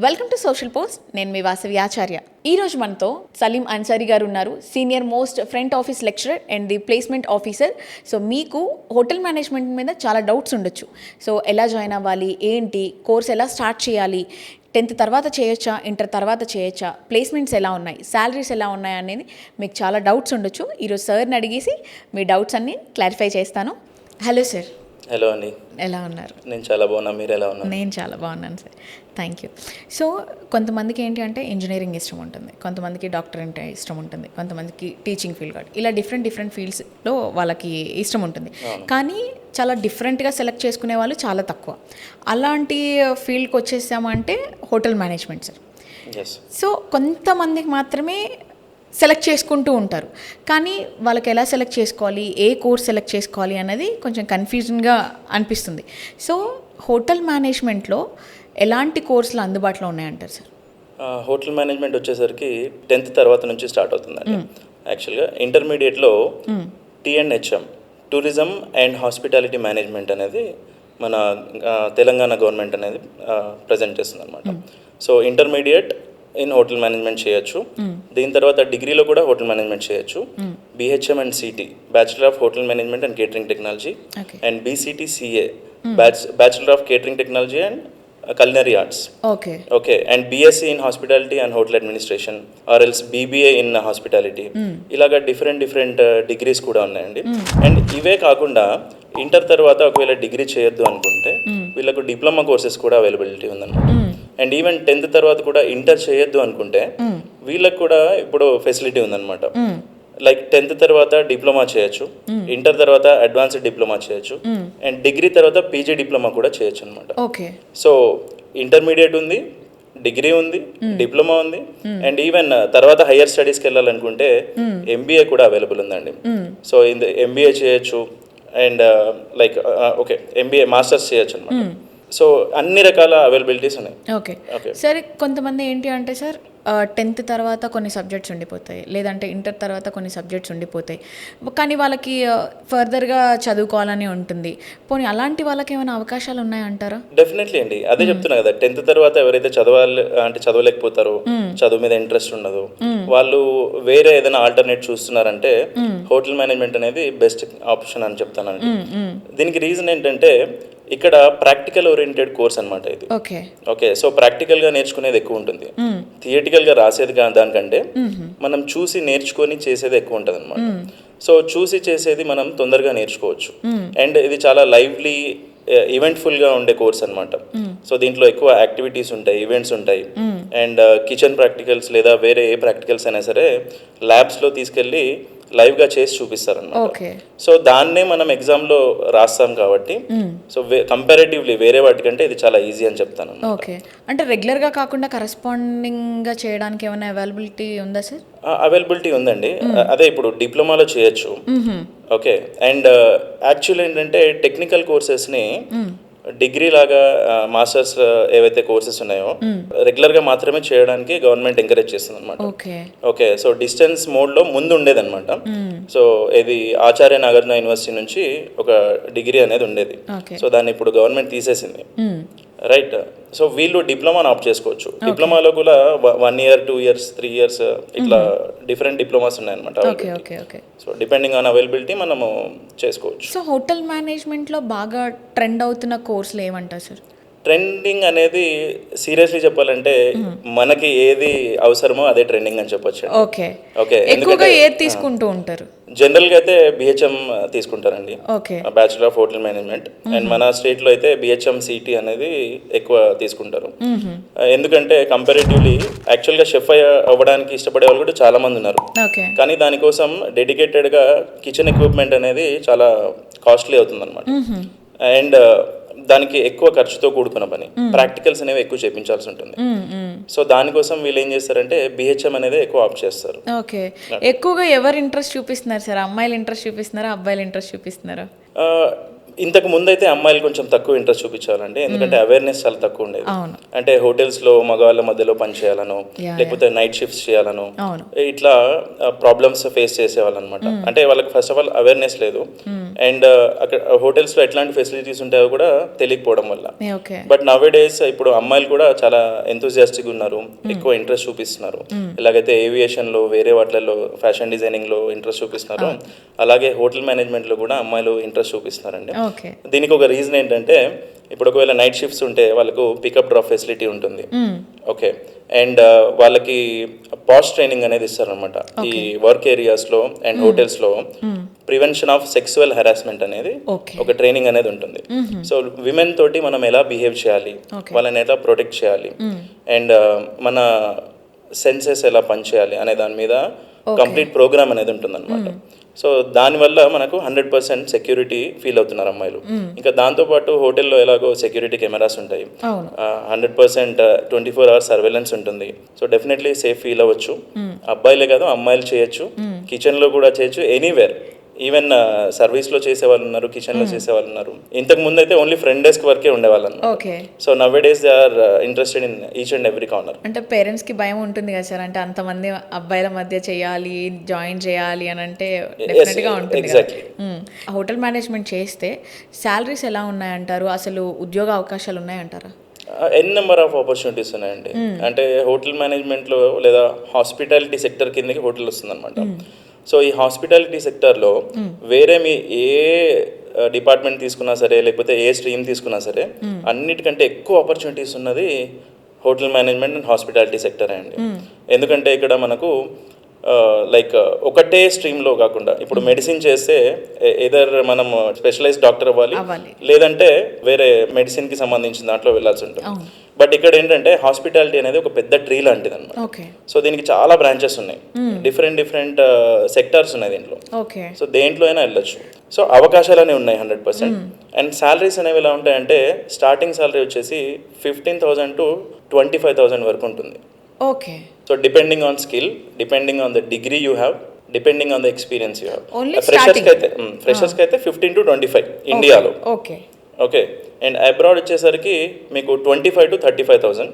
Welcome to social post. నేను మీ వాసవి ఆచార్య. ఈరోజు మనతో సలీం అన్సారీ గారు ఉన్నారు, senior most front office lecturer and the placement officer. So మీకు హోటల్ మేనేజ్మెంట్ మీద చాలా డౌట్స్ ఉండొచ్చు. సో ఎలా జాయిన్ అవ్వాలి, ఏంటి కోర్స్, ఎలా స్టార్ట్ చేయాలి, 10th తర్వాత చేయొచ్చా, ఇంటర్ తర్వాత చేయొచ్చా, ప్లేస్మెంట్స్ ఎలా ఉన్నాయి, శాలరీస్ ఎలా ఉన్నాయి అనేది మీకు చాలా డౌట్స్ ఉండొచ్చు. ఈరోజు సార్ని అడిగేసి మీ డౌట్స్ అన్నీ క్లారిఫై చేస్తాను. Hello sir. హలో అండి, ఎలా ఉన్నారు? నేను చాలా బాగున్నాను, మీరు ఎలా ఉన్నారు? నేను చాలా బాగున్నాను సార్, థ్యాంక్ యూ. సో కొంతమందికి ఏంటి అంటే ఇంజనీరింగ్ ఇష్టం ఉంటుంది, కొంతమందికి డాక్టర్ అంటే ఇష్టం ఉంటుంది, కొంతమందికి టీచింగ్ ఫీల్డ్ కాదు, ఇలా డిఫరెంట్ ఫీల్డ్స్లో వాళ్ళకి ఇష్టం ఉంటుంది. కానీ చాలా డిఫరెంట్గా సెలెక్ట్ చేసుకునే వాళ్ళు చాలా తక్కువ. అలాంటి ఫీల్డ్కి వచ్చేసామంటే హోటల్ మేనేజ్మెంట్ సార్. సో కొంతమందికి మాత్రమే సెలెక్ట్ చేసుకుంటూ ఉంటారు, కానీ వాళ్ళకి ఎలా సెలెక్ట్ చేసుకోవాలి, ఏ కోర్స్ సెలెక్ట్ చేసుకోవాలి అనేది కొంచెం కన్ఫ్యూజన్గా అనిపిస్తుంది. సో హోటల్ మేనేజ్మెంట్లో ఎలాంటి కోర్సులు అందుబాటులో ఉన్నాయంటారు సార్? హోటల్ మేనేజ్మెంట్ వచ్చేసరికి 10th తర్వాత నుంచి స్టార్ట్ అవుతుందండి. యాక్చువల్గా ఇంటర్మీడియట్లో TNHM, tourism and hospitality management అనేది మన తెలంగాణ గవర్నమెంట్ అనేది ప్రజెంట్ చేస్తుంది అనమాట. So intermediate in hotel management చేయొచ్చు. దీని తర్వాత డిగ్రీలో కూడా హోటల్ మేనేజ్మెంట్ చేయొచ్చు. BHM and CT, bachelor of hotel management and catering technology, and BCT CA, bachelor of catering technology and culinary arts. Okay, and BSc in hospitality and hotel administration, or else BBA in hospitality. ఇలాగా different degrees కూడా ఉన్నాయండి. And ఇవే కాకుండా inter తర్వాత ఒకవేళ degree చేయొద్దు అనుకుంటే వీళ్ళకు డిప్లొమా కోర్సెస్ కూడా అవైలబిలిటీ ఉందన్నమాట. అండ్ ఈవెన్ 10th తర్వాత కూడా ఇంటర్ చేయొద్దు అనుకుంటే వీళ్ళకి కూడా ఇప్పుడు ఫెసిలిటీ ఉందన్నమాట. లైక్ 10th తర్వాత డిప్లొమా చేయొచ్చు, ఇంటర్ తర్వాత అడ్వాన్స్డ్ డిప్లొమా చేయొచ్చు, అండ్ డిగ్రీ తర్వాత PG డిప్లొమా కూడా చేయొచ్చు అనమాట. సో ఇంటర్మీడియట్ ఉంది, డిగ్రీ ఉంది, డిప్లొమా ఉంది, అండ్ ఈవెన్ తర్వాత హయ్యర్ స్టడీస్కి వెళ్ళాలనుకుంటే MBA కూడా అవైలబుల్ ఉందండి. సో MBA చేయొచ్చు, అండ్ లైక్ MBA మాస్టర్స్ చేయొచ్చు అనమాట. సో అన్ని రకాల అవైలబిలిటీస్ ఉన్నాయి. ఓకే సరే, కొంతమంది ఏంటి అంటే సార్ 10th తర్వాత కొన్ని సబ్జెక్ట్స్ ఉండిపోతాయి, లేదంటే ఇంటర్ తర్వాత కొన్ని సబ్జెక్ట్స్ ఉండిపోతాయి, కానీ వాళ్ళకి ఫర్దర్గా చదువుకోవాలని ఉంటుంది. పోనీ అలాంటి వాళ్ళకి ఏమైనా అవకాశాలు ఉన్నాయంటారా? డెఫినెట్లీ అండి, అదే చెప్తున్నా కదా. 10th తర్వాత ఎవరైతే చదవలేకపోతారో, చదువు మీద ఇంట్రెస్ట్ ఉండదు, వాళ్ళు వేరే ఏదైనా ఆల్టర్నేట్ చూస్తున్నారంటే హోటల్ మేనేజ్మెంట్ అనేది బెస్ట్ ఆప్షన్ అని చెప్తానండి. దీనికి రీజన్ ఏంటంటే ఇక్కడ ప్రాక్టికల్ ఓరియంటెడ్ కోర్స్ అనమాట ఇది. ఓకే, సో ప్రాక్టికల్గా నేర్చుకునేది ఎక్కువ ఉంటుంది, థియరిటికల్గా రాసేది దానికంటే మనం చూసి నేర్చుకొని చేసేది ఎక్కువ ఉంటుంది అనమాట. సో చూసి చేసేది మనం తొందరగా నేర్చుకోవచ్చు. అండ్ ఇది చాలా లైవ్లీ ఈవెంట్ఫుల్గా ఉండే కోర్స్ అనమాట. సో దీంట్లో ఎక్కువ యాక్టివిటీస్ ఉంటాయి, ఈవెంట్స్ ఉంటాయి, అండ్ కిచెన్ ప్రాక్టికల్స్ లేదా వేరే ఏ ప్రాక్టికల్స్ అయినా సరే ల్యాబ్స్లో తీసుకెళ్ళి లైవ్గా చేసి చూపిస్తారన్నమాట. సో దాన్నే మనం ఎగ్జామ్లో రాస్తాం కాబట్టి సో కంపారేటివ్లీ వేరే వాటికంటే ఇది చాలా ఈజీ అని చెప్తాను. ఓకే, అంటే రెగ్యులర్గా కాకుండా కరెస్పాండింగ్గా చేయడానికి ఏమైనా అవైలబిలిటీ ఉందా సార్? అవైలబిలిటీ ఉందండి, అదే ఇప్పుడు డిప్లొమాలో చేయొచ్చు. ఓకే, అండ్ యాక్చువల్ ఏంటంటే టెక్నికల్ కోర్సెస్ని డిగ్రీ లాగా మాస్టర్స్ ఏవైతే కోర్సెస్ ఉన్నాయో రెగ్యులర్గా మాత్రమే చేయడానికి గవర్నమెంట్ ఎంకరేజ్ చేస్తుంది అనమాట. ఓకే, సో డిస్టెన్స్ మోడ్లో ముందు ఉండేది అనమాట. సో ఇది ఆచార్య నాగార్జున యూనివర్సిటీ నుంచి ఒక డిగ్రీ అనేది ఉండేది. సో దాన్ని ఇప్పుడు గవర్నమెంట్ తీసేసింది, రైట్. సో వీళ్ళు డిప్లొమాని ఆప్ట్ చేసుకోవచ్చు. డిప్లొమాలో కూడా 1 year, 2 years, 3 years ఇట్లా డిఫరెంట్ డిప్లొమాస్ ఉన్నాయన్నమాట. సో డిపెండింగ్ ఆన్ అవైలబిలిటీ మనము చేసుకోవచ్చు. సో హోటల్ మేనేజ్మెంట్లో బాగా ట్రెండ్ అవుతున్న కోర్సులు ఏమంటారు సార్? ట్రెండింగ్ అనేది సీరియస్లీ చెప్పాలంటే మనకి ఏది అవసరమో అదే ట్రెండింగ్ అని చెప్పొచ్చు. ఓకే, ఎక్కువగా ఏది తీసుకుంటూ ఉంటారు? జనరల్గా అయితే BHM తీసుకుంటారండి, bachelor of hotel management. And మన స్టేట్లో అయితే BHM CT అనేది ఎక్కువ తీసుకుంటారు. ఎందుకంటే కంపారేటివ్లీ యాక్చువల్గా షెఫ్ అవ్వడానికి ఇష్టపడే వాళ్ళు కూడా చాలా మంది ఉన్నారు, కానీ దానికోసం డెడికేటెడ్గా కిచెన్ ఎక్విప్మెంట్ అనేది చాలా కాస్ట్లీ అవుతుంది అనమాట. అండ్ దానికి ఎక్కువ ఖర్చుతో కూడుకున్న పని, ప్రాక్టికల్స్ అనేవి ఎక్కువ చేయించాల్సి ఉంటుంది. సో దానికోసం వీళ్ళు ఏం చేస్తారంటే BHM అనేది ఎక్కువ ఆప్ట్ చేస్తారు. ఓకే, ఎక్కువగా ఎవరు ఇంట్రెస్ట్ చూపిస్తున్నారు సార్? అమ్మాయిలు ఇంట్రెస్ట్ చూపిస్తున్నారా, అబ్బాయిలు ఇంట్రెస్ట్ చూపిస్తున్నారా? ఇంతకు ముందు అయితే అమ్మాయిలు కొంచెం తక్కువ ఇంట్రెస్ట్ చూపించాలండి, ఎందుకంటే అవేర్నెస్ చాలా తక్కువ ఉండేది. అవును. అంటే హోటల్స్లో మగవాళ్ళ మధ్యలో పని చేయాలను, లేకపోతే నైట్ షిఫ్ట్స్ చేయాలను, అవును. ఇట్లా ప్రాబ్లమ్స్ ఫేస్ చేసేవాళ్ళు అనమాట. అంటే వాళ్ళకి ఫస్ట్ ఆఫ్ ఆల్ అవేర్నెస్ లేదు, అండ్ అక్కడ హోటల్స్లో ఎట్లాంటి ఫెసిలిటీస్ ఉంటాయో కూడా తెలియకపోవడం వల్ల. ఓకే. బట్ నవ్ డేస్ ఇప్పుడు అమ్మాయిలు కూడా చాలా ఎంతూజియాస్టిక్ ఉన్నారు, ఎక్కువ ఇంట్రెస్ట్ చూపిస్తున్నారు. ఎలాగైతే ఏవియేషన్లో, వేరే వాటిల్లో, ఫ్యాషన్ డిజైనింగ్లో ఇంట్రెస్ట్ చూపిస్తున్నారు, అలాగే హోటల్ మేనేజ్మెంట్లో కూడా అమ్మాయిలు ఇంట్రెస్ట్ చూపిస్తున్నారండి. ఓకే. దీనికి ఒక రీజన్ ఏంటంటే, ఇప్పుడు ఒకవేళ నైట్ షిఫ్ట్స్ ఉంటే వాళ్ళకు పికప్ డ్రాప్ ఫెసిలిటీ ఉంటుంది. ఓకే. అండ్ వాళ్ళకి పాస్ ట్రైనింగ్ అనేది ఇస్తారనమాట ఈ వర్క్ ఏరియాస్లో అండ్ హోటల్స్లో. ప్రివెన్షన్ ఆఫ్ సెక్సువల్ హెరాస్మెంట్ అనేది ఒక ట్రైనింగ్ అనేది ఉంటుంది. సో విమెన్ తోటి మనం ఎలా బిహేవ్ చేయాలి, వాళ్ళని ఎలా ప్రొటెక్ట్ చేయాలి, అండ్ మన సెన్సెస్ ఎలా పనిచేయాలి అనే దాని మీద కంప్లీట్ ప్రోగ్రామ్ అనేది ఉంటుంది అనమాట. సో దానివల్ల మనకు 100% సెక్యూరిటీ ఫీల్ అవుతున్నారు అమ్మాయిలు. ఇంకా దాంతోపాటు హోటల్లో ఎలాగో సెక్యూరిటీ కెమెరాస్ ఉంటాయి, 100% 24 hours సర్వేలెన్స్ ఉంటుంది. సో డెఫినెట్లీ సేఫ్ ఫీల్ అవ్వచ్చు. అబ్బాయిలే కాదు, అమ్మాయిలు చేయొచ్చు, కిచెన్లో కూడా చేయొచ్చు, ఎనీవేర్. ఈవెన్ సర్వీస్లో చేసే వాళ్ళు ఉన్నారు, కిచెన్లో చేసే వాళ్ళు ఉన్నారు. ఇంతకు ముందు అయితే ఓన్లీ ఫ్రంట్ డెస్క్ వరకే ఉండేవాళ్ళు అన్నమాట. So nowadays they are interested in each and every corner. అంటే పేరెంట్స్కి భయం ఉంటుంది కదా సార్, అంటే అంతమంది అబ్బాయిల మధ్య చేయాలి, జాయిన్ చేయాలి అని అంటే డెఫినెట్గా ఉంటుంది కదా. హోటల్ మేనేజ్మెంట్ చేస్తే శాలరీస్ ఎలా ఉన్నాయంటారు, అసలు ఉద్యోగ అవకాశాలు ఉన్నాయంటారా? ఎన్ నెంబర్ ఆఫ్ ఆపర్చునిటీస్ ఉన్నాయండి. అంటే హోటల్ మేనేజ్మెంట్లో లేదా హాస్పిటాలిటీ సెక్టర్ కిందకి హోటల్ వస్తుందన్నమాట. సో ఈ హాస్పిటాలిటీ సెక్టర్లో వేరే మీ ఏ డిపార్ట్మెంట్ తీసుకున్నా సరే, లేకపోతే ఏ స్ట్రీమ్ తీసుకున్నా సరే, అన్నిటికంటే ఎక్కువ ఆపర్చునిటీస్ ఉన్నది హోటల్ మేనేజ్మెంట్ అండ్ హాస్పిటాలిటీ సెక్టరే అండి. ఎందుకంటే ఇక్కడ మనకు లైక్ ఒకటే స్ట్రీమ్లో కాకుండా, ఇప్పుడు మెడిసిన్ చేస్తే ఏదర్ మనం స్పెషలైజ్డ్ డాక్టర్ అవ్వాలి, లేదంటే వేరే మెడిసిన్కి సంబంధించిన దాంట్లో వెళ్ళాల్సి ఉంటుంది. బట్ ఇక్కడ ఏంటంటే హాస్పిటాలిటీ అనేది ఒక పెద్ద ట్రీ లాంటిది అనమాట. సో దీనికి చాలా బ్రాంచెస్ ఉన్నాయి, డిఫరెంట్ సెక్టార్స్ ఉన్నాయి దీంట్లో. సో దేంట్లో అయినా వెళ్ళొచ్చు. సో అవకాశాలు అనేవి ఉన్నాయి 100%. అండ్ శాలరీస్ అనేవి ఎలా ఉంటాయంటే, స్టార్టింగ్ శాలరీ వచ్చేసి 15,000 to 25,000 వరకు ఉంటుంది. Okay. So depending on skill, depending on the degree you have, depending on the experience you have. ఫ్రెషర్స్కి అయితే 15 to 25 ఇండియాలో. ఓకే. అండ్ అబ్రాడ్ వచ్చేసరికి మీకు 25 to 35,000.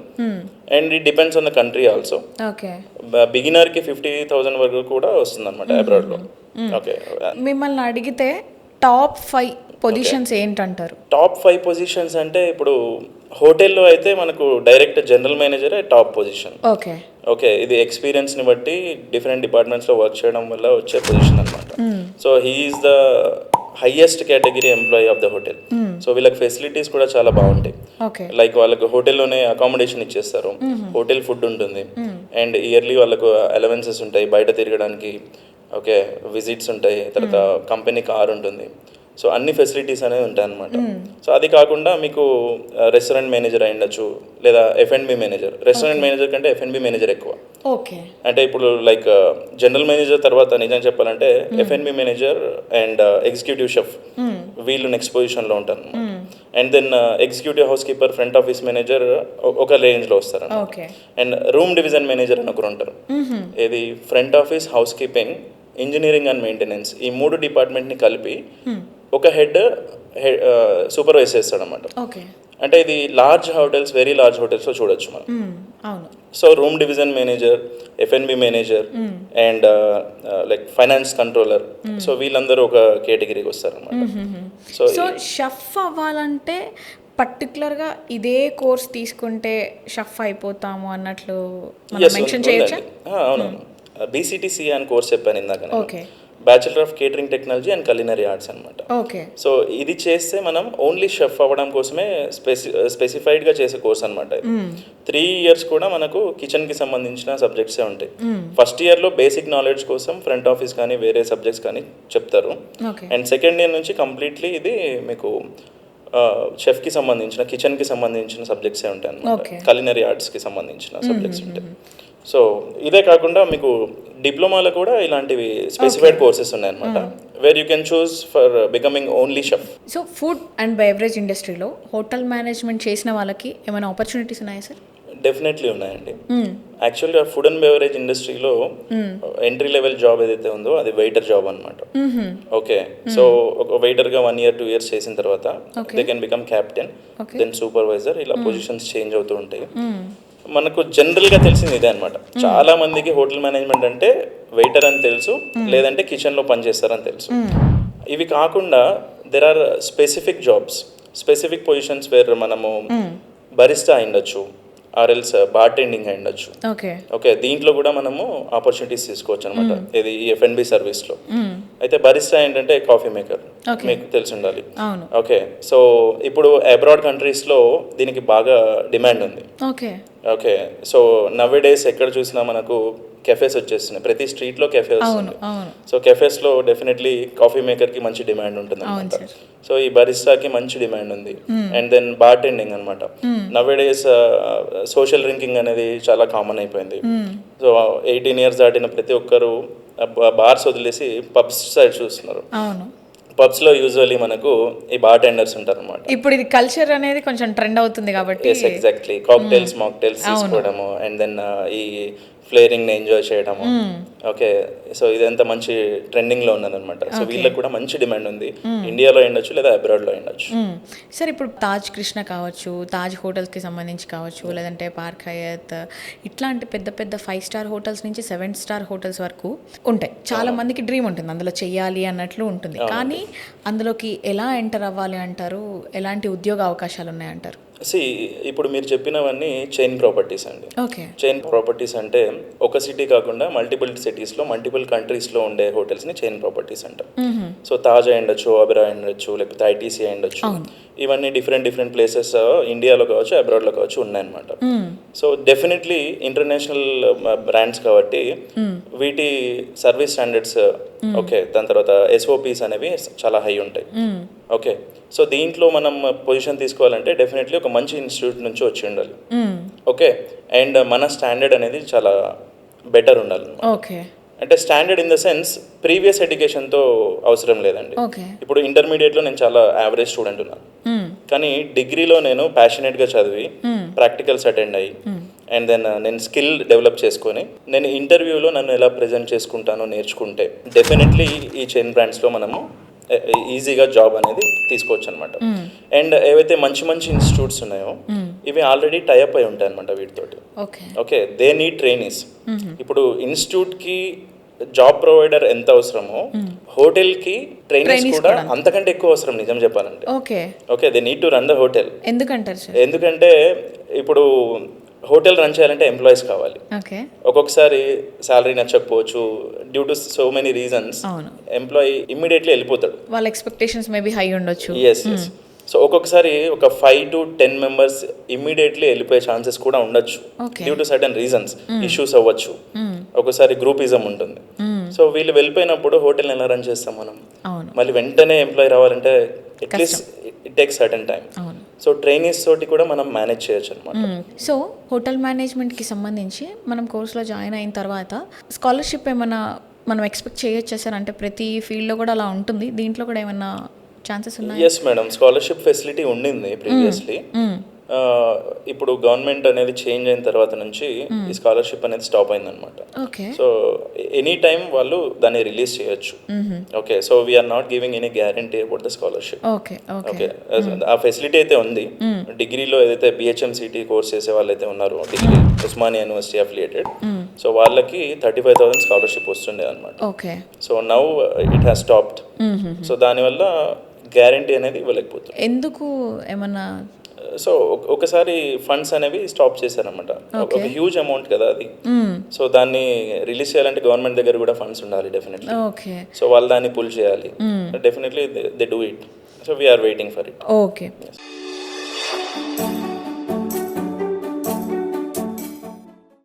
And it depends on the country also. బిగినర్కి 50,000 వరకు కూడా వస్తుంది అనమాట అబ్రాడ్లో. ఓకే. మిమ్మల్ని అడిగితే టాప్ 5 పొజిషన్స్ ఏంటంటారు? టాప్ 5 పొజిషన్స్ అంటే, ఇప్పుడు హోటల్లో అయితే మనకు డైరెక్ట్ జనరల్ మేనేజరే టాప్ పొజిషన్. ఓకే. ఇది ఎక్స్పీరియన్స్ని బట్టి డిఫరెంట్ డిపార్ట్మెంట్స్లో వర్క్ చేయడం వల్ల వచ్చే పొజిషన్ అనమాట. So he is the highest category employee of the hotel. So వీళ్ళకి ఫెసిలిటీస్ కూడా చాలా బాగుంటాయి. లైక్ వాళ్ళకి హోటల్లోనే అకామిడేషన్ ఇచ్చేస్తారు, హోటల్ ఫుడ్ ఉంటుంది, అండ్ ఇయర్లీ వాళ్ళకు అలవెన్సెస్ ఉంటాయి బయట తిరగడానికి. ఓకే. విజిట్స్ ఉంటాయి, తర్వాత కంపెనీ కార్ ఉంటుంది. సో అన్ని ఫెసిలిటీస్ అనేవి ఉంటాయి అన్నమాట. సో అది కాకుండా మీకు రెస్టారెంట్ మేనేజర్ అయి ఉండొచ్చు, లేదా F&B మేనేజర్. రెస్టారెంట్ మేనేజర్ కంటే F&B మేనేజర్ ఎక్కువ. అంటే ఇప్పుడు లైక్ జనరల్ మేనేజర్ తర్వాత నిజం చెప్పాలంటే F&B manager and executive chef వీళ్ళు నెక్స్ట్ పొజిషన్లో ఉంటారు. And then executive housekeeper, front office manager ఒక రేంజ్లో వస్తారు. అండ్ రూమ్ డివిజన్ మేనేజర్ అని ఒకరు ఉంటారు. ఇది front office, house keeping, engineering and maintenance, ఈ 3 డిపార్ట్మెంట్ని కలిపి ఒక హెడ్ సూపర్వైజ్ చేస్తాడు అనమాట. అంటే ఇది లార్జ్ హోటల్స్, వెరీ లార్జ్ హోటల్స్లో చూడొచ్చు మనం. So room division manager, F&B manager, and like finance controller, so వీళ్ళందరూ ఒక కేటగిరీకి వస్తారు అనమాట. సో షెఫ్ అవ్వాలంటే పర్టికులర్గా ఇదే కోర్స్ తీసుకుంటే షెఫ్ అయిపోతాము అన్నట్లు మెన్షన్ చేయొచ్చా? అవును. BCTC అని కోర్స్ చెప్పాను ఇందాక, bachelor of catering technology and culinary arts అనమాట. సో ఇది చేస్తే మనం ఓన్లీ షెఫ్ అవ్వడం కోసమే స్పెసిఫైడ్గా చేసే కోర్స్ అనమాట. 3 years కూడా మనకు కిచెన్కి సంబంధించిన సబ్జెక్ట్సే ఉంటాయి. ఫస్ట్ ఇయర్లో బేసిక్ నాలెడ్జ్ కోసం ఫ్రంట్ ఆఫీస్ కానీ వేరే సబ్జెక్ట్స్ కానీ చెప్తారు. అండ్ సెకండ్ ఇయర్ నుంచి కంప్లీట్లీ ఇది మీకు షెఫ్కి సంబంధించిన, కిచెన్కి సంబంధించిన సబ్జెక్ట్సే ఉంటాయి అన్నమాట. కులినరీ ఆర్ట్స్కి సంబంధించిన సబ్జెక్ట్స్ ఉంటాయి. సో ఇదే కాకుండా మీకు డిప్లొమాలో కూడా ఇలాంటివి స్పెసిఫైడ్ కోర్సెస్ ఉన్నాయన్నమాట, where you can choose for becoming only chef. So food and beverage ఇండస్ట్రీలో హోటల్ మేనేజ్మెంట్ చేసిన వాళ్ళకి ఏమైనా ఆపర్చునిటీస్ ఉన్నాయా సార్? డెఫినెట్లీ ఉన్నాయండి. యాక్చువల్గా ఫుడ్ అండ్ బెవరేజ్ ఇండస్ట్రీలో ఎంట్రీ లెవెల్ జాబ్ ఏదైతే ఉందో అది వెయిటర్ జాబ్ అనమాట. ఓకే, సో ఒక వెయిటర్గా 1 year 2 years చేసిన తర్వాత they can become captain, then supervisor, ఇలా పొజిషన్స్ చేంజ్ అవుతూ ఉంటాయి. మనకు జనరల్గా తెలిసింది ఇదే అనమాట. చాలా మందికి హోటల్ మేనేజ్మెంట్ అంటే వెయిటర్ అని తెలుసు, లేదంటే కిచెన్లో పనిచేస్తారని తెలుసు. ఇవి కాకుండా there are specific jobs, specific positions where మనము బరిస్టా అయ్యుండొచ్చు, ఆర్ఎల్స్ బార్టెండింగ్ అయ్యుండొచ్చు. ఓకే, దీంట్లో కూడా మనము ఆపర్చునిటీస్ తీసుకోవచ్చు అనమాట. ఇది ఈ F&B సర్వీస్లో. అయితే బరిస్టా ఏంటంటే కాఫీ మేకర్, మీకు తెలిసి ఉండాలి. ఓకే, సో ఇప్పుడు అబ్రాడ్ కంట్రీస్లో దీనికి బాగా డిమాండ్ ఉంది. ఓకే, సో నవ్ డేస్ ఎక్కడ చూసినా మనకు కెఫేస్ వచ్చేస్తున్నాయి, ప్రతి స్ట్రీట్లో కెఫే వస్తుంది. సో కెఫేస్లో డెఫినెట్లీ కాఫీ మేకర్కి మంచి డిమాండ్ ఉంటుంది అనమాట. సో ఈ బరిస్టాకి మంచి డిమాండ్ ఉంది. అండ్ దెన్ బార్టెండింగ్ అనమాట. నవ్ డేస్ సోషల్ డ్రింకింగ్ అనేది చాలా కామన్ అయిపోయింది. సో 18 years దాటిన ప్రతి ఒక్కరు బార్స్ వదిలేసి పబ్స్ సైడ్ చూస్తున్నారు. పబ్స్లో యూజువల్లీ మనకు ఈ బార్టెండర్స్ ఉంటారు అనమాట. ఇప్పుడు ఇది కల్చర్ అనేది కొంచెం ట్రెండ్ అవుతుంది కాబట్టి. ఎగ్జాక్ట్లీ, కాక్టైల్స్ మాక్టైల్స్ తీసుకోవడము, అండ్ దెన్ ఈ ఫ్లేరింగ్ని ఎంజాయ్ చేయడము. ఓకే, సో ఇదంతా మంచి ట్రెండింగ్లో ఉన్నదన్నమాట. సో వీళ్ళకి కూడా మంచి డిమాండ్ ఉంది, ఇండియాలో అయ్యుండొచ్చు లేదా అబ్రాడ్లో అయ్యుండొచ్చు. సార్, ఇప్పుడు తాజ్ కృష్ణ కావచ్చు, తాజ్ హోటల్స్కి సంబంధించి కావచ్చు, లేదంటే పార్క్ హయత్, ఇట్లాంటి పెద్ద పెద్ద 5 star హోటల్స్ నుంచి 7 star హోటల్స్ వరకు ఉంటాయి. చాలా మందికి డ్రీమ్ ఉంటుంది అందులో చెయ్యాలి అన్నట్లు ఉంటుంది. కానీ అందులోకి ఎలా ఎంటర్ అవ్వాలి అంటారు? ఎలాంటి ఉద్యోగ అవకాశాలు ఉన్నాయంటారు? ఇప్పుడు మీరు చెప్పినవన్నీ చైన్ ప్రాపర్టీస్ అండి. చైన్ ప్రాపర్టీస్ అంటే ఒక సిటీ కాకుండా మల్టిపుల్ సిటీస్లో, మల్టిపుల్ కంట్రీస్లో ఉండే హోటల్స్ని చైన్ ప్రాపర్టీస్ అంటారు. సో తాజ్ అయ్యుండొచ్చు, అబెరా అయ్యుండొచ్చు, లేకపోతే ఐటీసీ అయ్యుండొచ్చు. ఇవన్నీ డిఫరెంట్ ప్లేసెస్ ఇండియాలో కావచ్చు, అబ్రాడ్లో కావచ్చు ఉన్నాయన్నమాట. సో డెఫినెట్లీ ఇంటర్నేషనల్ బ్రాండ్స్ కాబట్టి వీటి సర్వీస్ స్టాండర్డ్స్, ఓకే, దాని తర్వాత SOPs అనేవి చాలా హై ఉంటాయి. ఓకే, సో దీంట్లో మనం పొజిషన్ తీసుకోవాలంటే డెఫినెట్లీ ఒక మంచి ఇన్స్టిట్యూట్ నుంచి వచ్చి ఉండాలి. ఓకే, అండ్ మన స్టాండర్డ్ అనేది చాలా బెటర్ ఉండాలి. అంటే standard in the sense previous ఎడ్యుకేషన్తో అవసరం లేదండి. ఇప్పుడు ఇంటర్మీడియట్లో నేను చాలా యావరేజ్ స్టూడెంట్ ఉన్నాను, కానీ డిగ్రీలో నేను ప్యాషనేట్గా చదివి ప్రాక్టికల్స్ అటెండ్ అయ్యి అండ్ దెన్ నేను స్కిల్ డెవలప్ చేసుకొని నేను ఇంటర్వ్యూలో నన్ను ఎలా ప్రజెంట్ చేసుకుంటానో నేర్చుకుంటే డెఫినెట్లీ ఈ చైన్ బ్రాండ్స్లో మనము ఈజీగా జాబ్ అనేది తీసుకోవచ్చు అనమాట. అండ్ ఏవైతే మంచి ఇన్స్టిట్యూట్స్ ఉన్నాయో ఇవి ఆల్రెడీ టైఅప్ అయి ఉంటాయి అనమాట వీటితోటి. Okay, they need trainees. ఇప్పుడు ఇన్స్టిట్యూట్కి జాబ్ ప్రొవైడర్ ఎంత అవసరమో హోటల్కి ట్రైనీస్ కూడా అంతకంటే ఎక్కువ అవసరం, నిజం చెప్పాలంటే. Okay, they need to run the hotel. ఎందుకంటే ఇప్పుడు హోటల్ రన్ చేయాలంటే ఎంప్లాయీస్ కావాలి. ఒక్కొక్కసారి శాలరీ నచ్చకపోవచ్చు, due to so many reasons employee immediately వెళ్ళిపోతాడు. వాళ్ళ ఎక్స్పెక్టేషన్స్ మేబీ హై ఉండొచ్చు. ఎస్. సో ఒక్కొక్కసారి ఒక 5 to 10 members ఇమ్మీడియట్లీ వెళ్ళిపోయే ఛాన్సెస్ కూడా ఉండొచ్చు, due to certain reasons, issues అవ్వచ్చు. ఒక్కోసారి గ్రూపిజం ఉంటుంది. సో వీళ్ళు వెళ్ళిపోయినప్పుడు హోటల్ని ఎలా రన్ చేస్తాం మనం? మళ్ళీ వెంటనే ఎంప్లాయీ రావాలంటే at least it takes certain time. So trainees తోటి కూడా మనం మేనేజ్ చేయొచ్చు అనమాట. సో హోటల్ మేనేజ్మెంట్కి సంబంధించి మనం కోర్సులో జాయిన్ అయిన తర్వాత స్కాలర్షిప్ ఏమైనా మనం ఎక్స్పెక్ట్ చేయొచ్చా సార్? అంటే ప్రతి ఫీల్డ్లో కూడా అలా ఉంటుంది, దీంట్లో కూడా ఏమైనా ఛాన్సెస్ ఉన్నాయి? ఎస్ మేడం, స్కాలర్షిప్ ఫెసిలిటీ ఉండింది ప్రీవియస్లీ. ఇప్పుడు గవర్నమెంట్ అనేది చేంజ్ అయిన తర్వాత నుంచి ఈ స్కాలర్షిప్ అనేది స్టాప్ అయిందనమాట. సో ఎనీ టైం వాళ్ళు దాన్ని రిలీజ్ చేయొచ్చు. Okay, so we are not giving any guarantee about the scholarship. Okay, ఆ ఫెసిలిటీ అయితే ఉంది. డిగ్రీలో ఏదైతే BHMCT కోర్స్ చేసే వాళ్ళైతే ఉన్నారో, degree Osmania university affiliated, so వాళ్ళకి 35,000 స్కాలర్షిప్ వస్తుండే అనమాట. So now it has stopped. So దానివల్ల గ్యారంటీ అనేది ఇవ్వలేకపోతుంది. ఎందుకు ఏమన్నా? సో ఒకసారి ఫండ్స్ అనేవి స్టాప్ చేశారనమాట. ఒక హ్యూజ్ అమౌంట్ కదా అది. సో దాన్ని రిలీజ్ చేయాలంటే గవర్నమెంట్ దగ్గర కూడా ఫండ్స్ ఉండాలి డెఫినెట్లీ. సో వాళ్ళు దాన్ని పుల్ చేయాలి. Definitely they do it. So we are waiting for it. Okay.